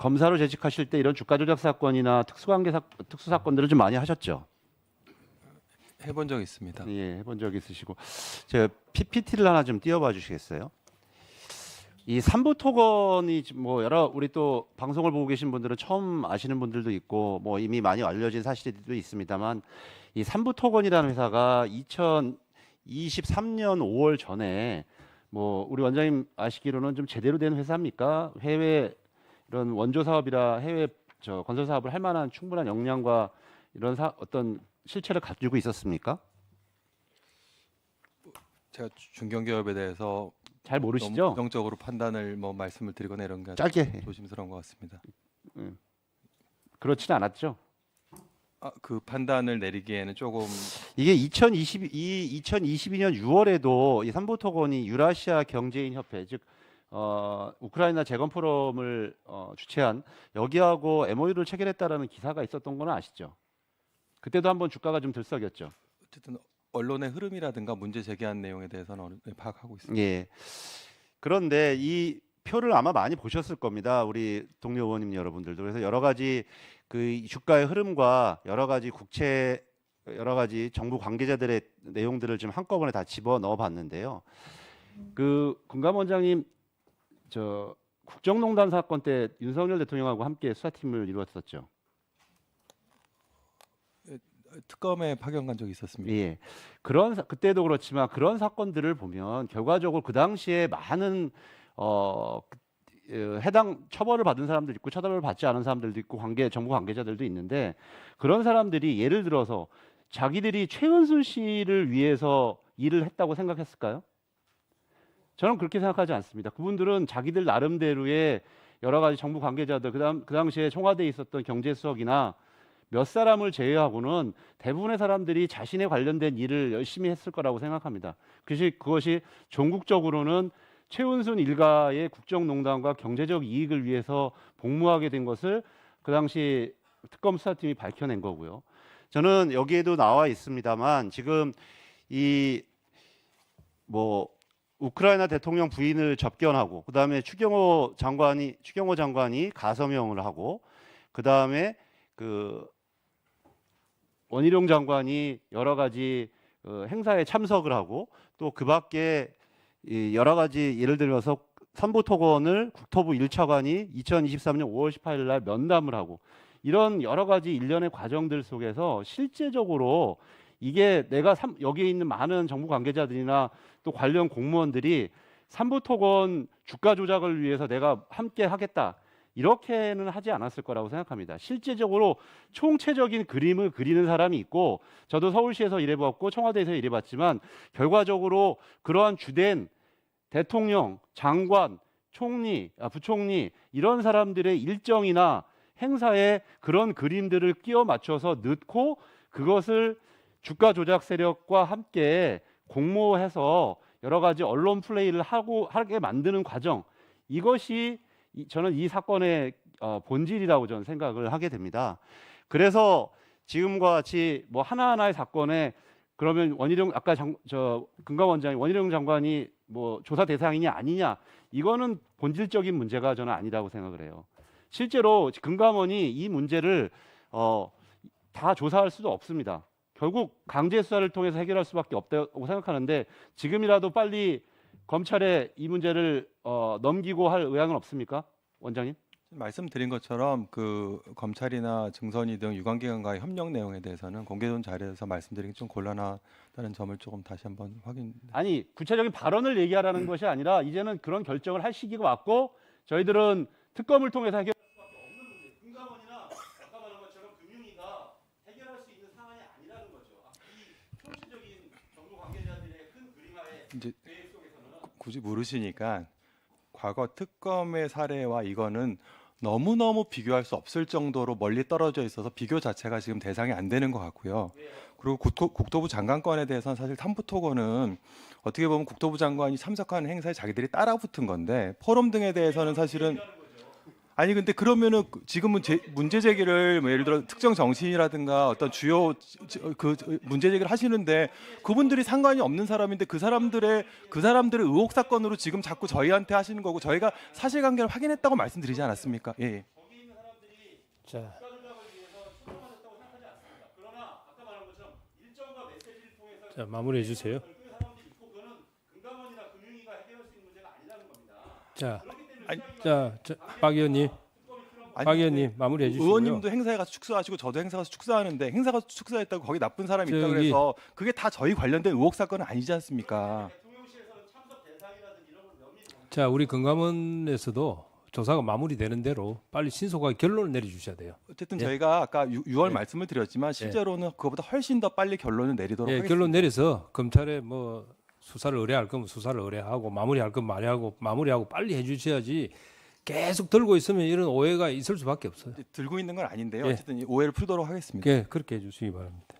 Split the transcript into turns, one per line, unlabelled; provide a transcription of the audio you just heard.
검사로 재직하실 때 이런 주가 조작 사건이나 특수 사건들을 좀 많이 하셨죠?
해본 적 있습니다.
예, 해본 적 있으시고 제가 PPT를 하나 좀 띄워봐 주시겠어요? 이 삼부 토건이 뭐 여러 우리 또 방송을 보고 계신 분들은 처음 아시는 분들도 있고 뭐 이미 많이 알려진 사실도 있습니다만 이 삼부 토건이라는 회사가 2023년 5월 전에 뭐 우리 원장님 아시기로는 좀 제대로 된 회사입니까? 해외 이런 원조 사업이라 해외 건설 사업을 할 만한 충분한 역량과 이런 어떤 실체를 가지고 있었습니까?
제가 중견기업에 대해서
잘
너무
모르시죠?
부정적으로 판단을 뭐 말씀을 드리거나 이런 게
짧게
조심스러운 것 같습니다.
그렇지는 않았죠.
그 판단을 내리기에는 조금
이게 2022년 6월에도 이 삼부토건이 유라시아 경제인 협회 즉 우크라이나 재건 포럼을 주최한 여기하고 MOU를 체결했다라는 기사가 있었던 거는 아시죠? 그때도 한번 주가가 좀 들썩였죠.
어쨌든 언론의 흐름이라든가 문제 제기한 내용에 대해서는 어느 정도 파악하고 있습니다.
예. 그런데 이 표를 아마 많이 보셨을 겁니다. 우리 동료 의원님 여러분들도. 그래서 여러 가지 그 주가의 흐름과 여러 가지 정부 관계자들의 내용들을 좀 한꺼번에 다 집어 넣어 봤는데요. 그 금감 원장님 저 국정농단 사건 때 윤석열 대통령하고 함께 수사팀을 이루었었죠.
특검에 파견 간 적이 있었습니다.
예. 그때도 그렇지만 그런 사건들을 보면 결과적으로 그 당시에 많은 해당 처벌을 받은 사람도 있고 처벌을 받지 않은 사람들도 있고 정부 관계자들도 있는데 그런 사람들이 예를 들어서 자기들이 최은순 씨를 위해서 일을 했다고 생각했을까요? 저는 그렇게 생각하지 않습니다. 그분들은 자기들 나름대로의 여러 가지 정부 관계자들 그 당시에 청와대에 있었던 경제수석이나 몇 사람을 제외하고는 대부분의 사람들이 자신에 관련된 일을 열심히 했을 거라고 생각합니다. 그것이 전국적으로는 최은순 일가의 국정농단과 경제적 이익을 위해서 복무하게 된 것을 그 당시 특검 수사팀이 밝혀낸 거고요. 저는 여기에도 나와 있습니다만 지금 이 뭐 우크라이나 대통령 부인을 접견하고 그다음에 추경호 장관이 가서명을 하고 그다음에 그 원희룡 장관이 여러 가지 행사에 참석을 하고 또 그밖에 여러 가지 예를 들어서 삼부토건을 국토부 1차관이 2023년 5월 18일 날 면담을 하고 이런 여러 가지 일련의 과정들 속에서 실제적으로 이게 여기에 있는 많은 정부 관계자들이나 또 관련 공무원들이 삼부토건 주가 조작을 위해서 내가 함께 하겠다 이렇게는 하지 않았을 거라고 생각합니다. 실제적으로 총체적인 그림을 그리는 사람이 있고 저도 서울시에서 일해봤고 청와대에서 일해봤지만 결과적으로 그러한 주된 대통령, 장관, 총리, 부총리 이런 사람들의 일정이나 행사에 그런 그림들을 끼워 맞춰서 넣고 그것을 주가 조작 세력과 함께 공모해서 여러 가지 언론 플레이를 하게 만드는 과정 이것이 저는 이 사건의 본질이라고 저는 생각을 하게 됩니다. 그래서 지금과 같이 뭐 하나하나의 사건에 그러면 금감 원장이 원희룡 장관이 뭐 조사 대상이냐 아니냐 이거는 본질적인 문제가 저는 아니라고 생각을 해요. 실제로 금감원이 이 문제를 다 조사할 수도 없습니다. 결국 강제 수사를 통해서 해결할 수밖에 없다고 생각하는데 지금이라도 빨리 검찰에 이 문제를 넘기고 할 의향은 없습니까, 원장님?
말씀드린 것처럼 그 검찰이나 증선이 등 유관기관과의 협력 내용에 대해서는 공개된 자리에서 말씀드리기 좀 곤란하다는 점을 조금 다시 한번 확인.
아니 구체적인 발언을 얘기하라는 것이 아니라 이제는 그런 결정을 할 시기가 왔고 저희들은 특검을 통해서 해결할 수밖에 없는 문제. 금감원이나 아까 말한 것처럼 금융위가 해결할 수 있는 상황이 아니라는 거죠. 이 총체적인 정부 관계자들의 큰 그림하에
이제
계획 속에서는
굳이 물으시니까 과거 특검의 사례와 이거는 너무너무 비교할 수 없을 정도로 멀리 떨어져 있어서 비교 자체가 지금 대상이 안 되는 것 같고요. 그리고 국토부 장관 건에 대해서는 사실 삼부토건은 어떻게 보면 국토부 장관이 참석하는 행사에 자기들이 따라붙은 건데 포럼 등에 대해서는 사실은 아니 근데 그러면은 지금은 문제 제기를 뭐 예를 들어 특정 정치인이라든가 어떤 주요 문제 제기를 하시는데 그분들이 상관이 없는 사람인데 그 사람들의 의혹 사건으로 지금 자꾸 저희한테 하시는 거고 저희가 사실관계를 확인했다고 말씀드리지 않았습니까? 예.
거기
자,
국가 전략을 위해서 출범하셨다고 생각하지 않습니다. 그러나 아까 말한 것처럼 일정과 메시지를 통해서
자 마무리해 주세요.
별도의 사람들이 있고 그거는 금감원이나 금융위가 해결할 수 있는 문제가 아니라는 겁니다.
자,
그렇기 때문에
아니,
박 의원님,
아니,
박 의원님 마무리해 주시고요.
의원님도 행사에 가서 축사하시고 저도 행사 가서 축사하는데 행사 가서 축사했다고 거기 나쁜 사람이 있다
저기-
그래서 그게 다 저희 관련된 의혹 사건은 아니지 않습니까?
대통령실에서는 참석 대상이라든지 이런 걸 면밀히
자, 우리 금감원에서도 조사가 마무리되는 대로 빨리 신속하게 결론을 내려주셔야 돼요.
어쨌든
예.
저희가 아까 6월
예.
말씀을 드렸지만 실제로는 그거보다 훨씬 더 빨리 결론을 내리도록
예,
하겠습니다.
결론 내려서 검찰에 뭐 수사를 의뢰할 거면 수사를 의뢰하고 마무리할 거면 마무리하고 빨리 해주셔야지 계속 들고 있으면 이런 오해가 있을 수밖에 없어요.
들고 있는 건 아닌데요.
예.
어쨌든 이 오해를 풀도록 하겠습니다.
예, 그렇게 해주시기 바랍니다.